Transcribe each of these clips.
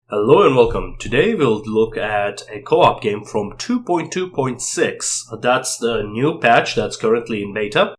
Hello and welcome. Today we'll look at a co-op game from 2.2.6. That's the new patch that's currently in beta.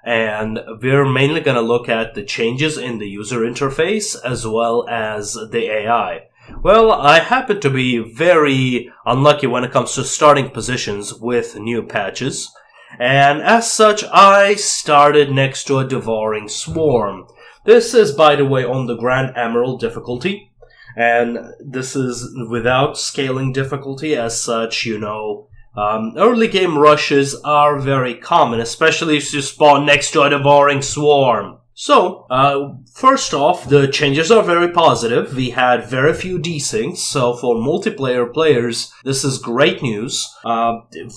And we're mainly going to look at the changes in the user interface as well as the AI. Well, I happen to be very unlucky when it comes to starting positions with new patches. And as such, I started next to a devouring swarm. This is, by the way, on the Grand Emerald difficulty. And this is without scaling difficulty. As such, early game rushes are very common, especially if you spawn next to a devouring swarm. So, first off, the changes are very positive. We had very few desyncs, so for multiplayer players, this is great news.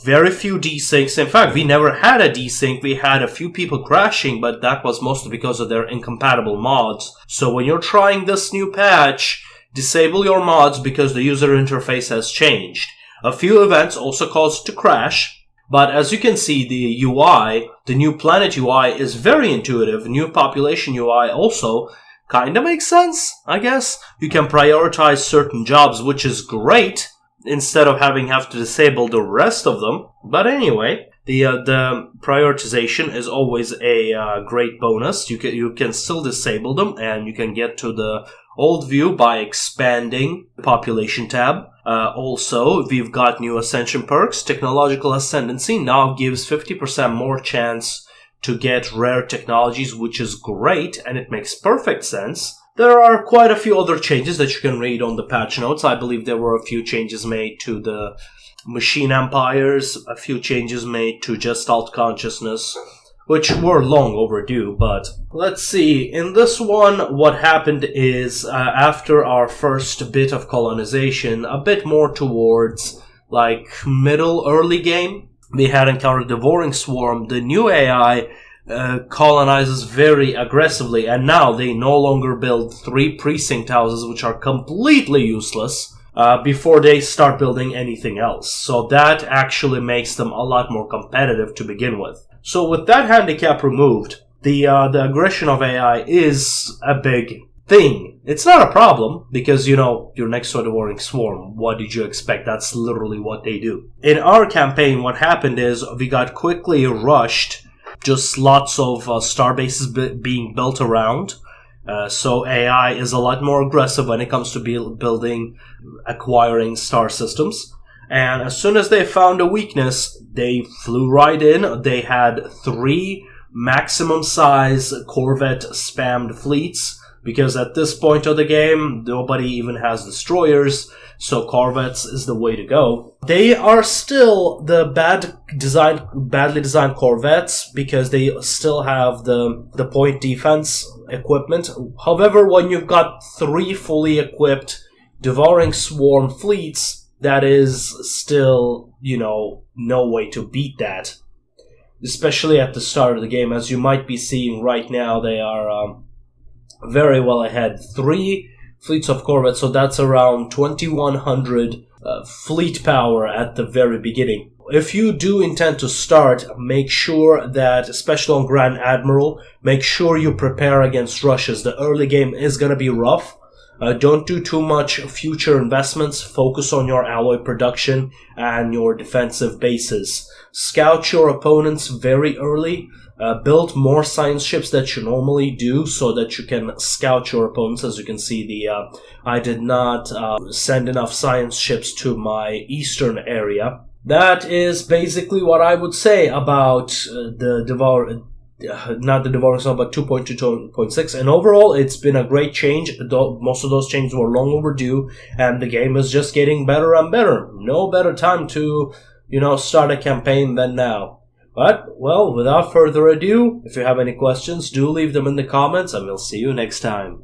Very few desyncs. In fact, we never had a desync. We had a few people crashing, but that was mostly because of their incompatible mods. So when you're trying this new patch, disable your mods because the user interface has changed. A few events also caused to crash, but as you can see, the UI, the new planet UI, is very intuitive. New population UI also kinda makes sense, I guess. You can prioritize certain jobs, which is great, instead of having to disable the rest of them. But anyway, the prioritization is always a great bonus. You can still disable them, and you can get to the old view by expanding the population tab. Also, we've got new ascension perks. Technological Ascendancy now gives 50% more chance to get rare technologies, which is great, and it makes perfect sense. There are quite a few other changes that you can read on the patch notes. I believe there were a few changes made to the machine empires, a few changes made to Gestalt consciousness, which were long overdue, but let's see. In this one, what happened is, after our first bit of colonization, a bit more towards, early game, we had encountered the devouring swarm. The new AI colonizes very aggressively, and now they no longer build 3 precinct houses, which are completely useless, before they start building anything else. So that actually makes them a lot more competitive to begin with. So with that handicap removed, the aggression of AI is a big thing. It's not a problem, because, you're next to a devouring swarm. What did you expect? That's literally what they do. In our campaign, what happened is we got quickly rushed, just lots of star bases being built around. So AI is a lot more aggressive when it comes to acquiring star systems. And as soon as they found a weakness, they flew right in. They had 3 maximum size Corvette spammed fleets, because at this point of the game, nobody even has destroyers, so Corvettes is the way to go. They are still the badly designed Corvettes, because they still have the point defense equipment. However, when you've got 3 fully equipped devouring swarm fleets, that is still, no way to beat that. Especially at the start of the game. As you might be seeing right now, they are very well ahead. 3 fleets of Corvettes, so that's around 2100 fleet power at the very beginning. If you do intend to start, make sure that, especially on Grand Admiral, make sure you prepare against rushes. The early game is going to be rough. Don't do too much future investments. Focus on your alloy production and your defensive bases. Scout your opponents very early. Build more science ships that you normally do, so that you can scout your opponents. As you can see, I did not send enough science ships to my eastern area. That is basically what I would say about not the devouring swarm, but 2.2.6. And overall, it's been a great change. Most of those changes were long overdue, and the game is just getting better and better. No better time to, start a campaign than now. But, well, without further ado, if you have any questions, do leave them in the comments, and we'll see you next time.